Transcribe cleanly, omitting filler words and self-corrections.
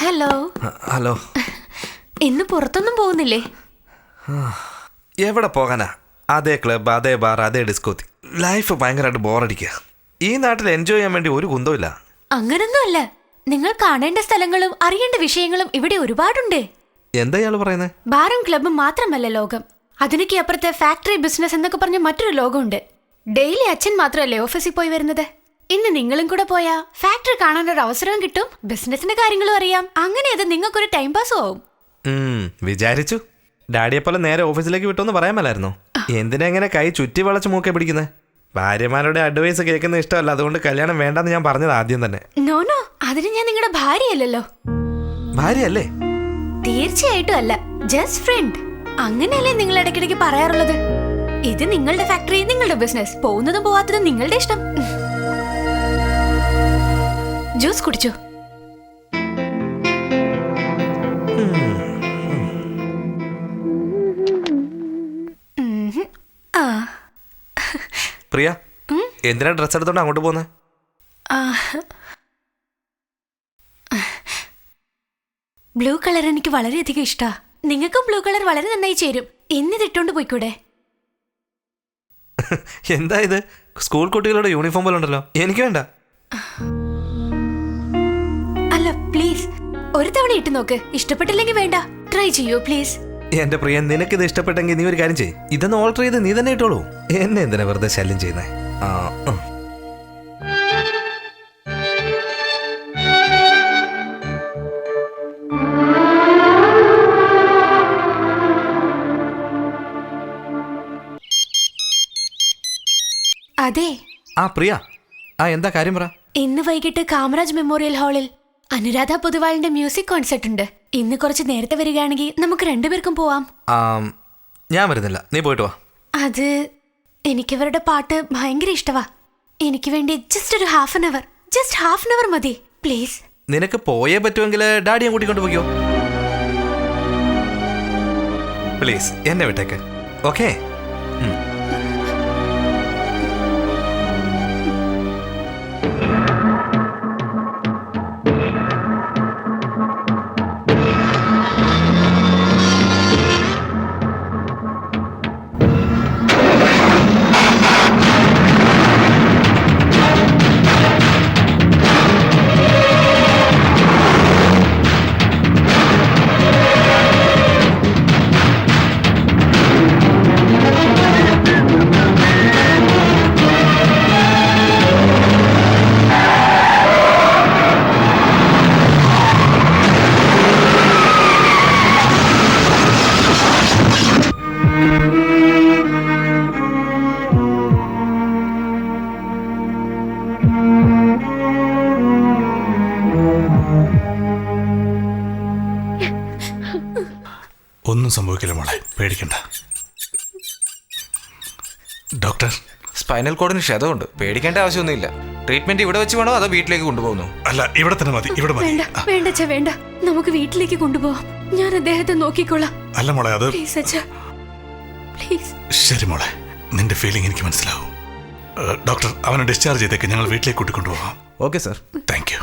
Hello. Hello. ഇന്ന് പുറത്തൊന്നും പോകുന്നില്ലേ? എവിടെ പോകാനാ? അതേ ക്ലബ്, അതേ ബാർ, അതേ ഡിസ്കോത്തി. ലൈഫ് ഭയങ്കരമായിട്ട് ബോറടിക്കുക. ഈ നാട്ടിൽ എൻജോയ് ചെയ്യാൻ വേണ്ടി ഒരു കുന്തമില്ല. അങ്ങനൊന്നും അല്ല. നിങ്ങൾ കാണേണ്ട സ്ഥലങ്ങളും അറിയേണ്ട വിഷയങ്ങളും ഇവിടെ ഒരുപാടുണ്ട്. എന്താ ഇയാള് പറയുന്നത്? ബാറും ക്ലബും മാത്രമല്ല ലോകം. അതിനൊക്കെ അപ്പുറത്തെ ഫാക്ടറി ബിസിനസ് എന്നൊക്കെ പറഞ്ഞ മറ്റൊരു ലോകമുണ്ട്. ഡെയിലി അച്ഛൻ മാത്രമല്ലേ ഓഫീസിൽ പോയി വരുന്നത്. ഇന്ന് നിങ്ങളും കൂടെ പോയാ ഫാക്ടറി കാണാനൊരു അവസരവും കിട്ടും, ബിസിനസിന്റെ കാര്യങ്ങളും അറിയാം. അങ്ങനെ അത് നിങ്ങൾക്കൊരു ടൈം പാസും ആവും. വിചാരിച്ചു ഡാഡിയെ പോലെ നേരെ ഓഫീസിലേക്ക് വിട്ടോന്ന് പറയാൻ മേലായിരുന്നോ? എന്തിനാ ഇങ്ങനെ കൈ ചുറ്റി വളച്ച് മൂക്കെ പിടിക്കുന്നത്? ഭാര്യമാരുടെ അഡ്വൈസ് കേൾക്കുന്ന ഇഷ്ടമല്ല, അതുകൊണ്ട് കല്യാണം വേണ്ടെന്ന് ഞാൻ പറഞ്ഞത് ആദ്യം തന്നെ. നോ, അതിന് ഞാൻ നിങ്ങളുടെ ഭാര്യയല്ലല്ലോ. ഭാര്യയല്ലേ? തീർച്ചയായിട്ടും അല്ല, ജസ്റ്റ് ഫ്രണ്ട്. അങ്ങനെയല്ലേ നിങ്ങൾ ഇടയ്ക്കിടയ്ക്ക് പറയാറുള്ളത്. ഇത് നിങ്ങളുടെ ഫാക്ടറി, നിങ്ങളുടെ ബിസിനസ്. പോകുന്നതും പോവാത്തതും നിങ്ങളുടെ ഇഷ്ടം. ജ്യൂസ് കുടിച്ചോ? പ്രിയ, എന്തിനാ ഡ്രസ് എടുത്തോണ്ട് അങ്ങോട്ട് പോന്നെ? ബ്ലൂ കളർ എനിക്ക് വളരെയധികം ഇഷ്ടാ. നിങ്ങൾക്കും ബ്ലൂ കളർ വളരെ നന്നായി ചേരും. എന്നിട്ടിട്ടോണ്ട് പോയിക്കൂടെ? എന്താ ഇത്? സ്കൂൾ കുട്ടികളുടെ യൂണിഫോം പോലെ ഉണ്ടല്ലോ. എനിക്ക് വേണ്ട. അല്ല പ്ലീസ്, ഒരു തവണ ഇട്ട് നോക്ക്. ഇഷ്ടപ്പെട്ടില്ലെങ്കിൽ വേണ്ട, ട്രൈ ചെയ്യൂ പ്ലീസ്. എന്റെ പ്രിയ, നിനക്കിത് ഇഷ്ടപ്പെട്ടെങ്കിൽ നീ ഒരു കാര്യം ചെയ്യ്. ഇതൊന്ന് ഓൾട്ടർ ചെയ്ത് നീ തന്നെ ഇട്ടോളൂ. എന്നെ എന്തിനാ വെറുതെ ശല്യം ചെയ്യുന്നേ? അതെ. പ്രിയ, എന്താ കാര്യം പറ. ഇന്ന് വൈകിട്ട് കാമരാജ് മെമ്മോറിയൽ ഹാളിൽ അനുരാധ പൊതുവാളിന്റെ മ്യൂസിക് കോൺസെർട്ട് ഉണ്ട്. ഇന്ന് കുറച്ച് നേരത്തെ വരികയാണെങ്കിൽ നമുക്ക് രണ്ടുപേർക്കും പോവാം. ഞാൻ വരുന്നില്ല, നീ പോയിട്ട് വാ. അത് എനിക്കവരുടെ പാട്ട് ഭയങ്കര ഇഷ്ടവാ. എനിക്ക് വേണ്ടി ജസ്റ്റ് ഒരു ഹാഫ് ആൻ അവർ മതി പ്ലീസ്. നിനക്ക് പോയേ പറ്റുമെങ്കിൽ ഡാഡിയെ കൂട്ടിക്കൊണ്ട് പോയോ? പ്ലീസ് എന്നെ വിട്ടേക്ക്. ഓക്കേ? ഒന്നും സംഭവിക്കില്ല മോളെ, പേടിക്കണ്ട. ഡോക്ടർ, സ്പൈനൽ കോഡിന് ക്ഷതമുണ്ട്. പേടിക്കേണ്ട ആവശ്യമൊന്നുമില്ല. ട്രീറ്റ്മെന്റ് ഇവിടെ വെച്ച് വേണോ അതോ വീട്ടിലേക്ക് കൊണ്ടുപോകുന്നു? അല്ല, ഇവിടെ തന്നെ മതി. ഇവിടെ മതി. വേണ്ട, നമുക്ക് വീട്ടിലേക്ക് കൊണ്ടുപോവാം. ഞാൻ അദ്ദേഹത്തെ നോക്കിക്കോളാം. അല്ല മോളെ, അത് പ്ലീസ്. ശരി മോളെ, നിന്റെ ഫീലിംഗ് എനിക്ക് മനസ്സിലാവും. ഡോക്ടർ, അവനെ ഡിസ്ചാർജ് ചെയ്തേക്ക്. ഞങ്ങൾ വീട്ടിലേക്ക് കൂട്ടിക്കൊണ്ടുപോകാം. Okay sir. Thank U.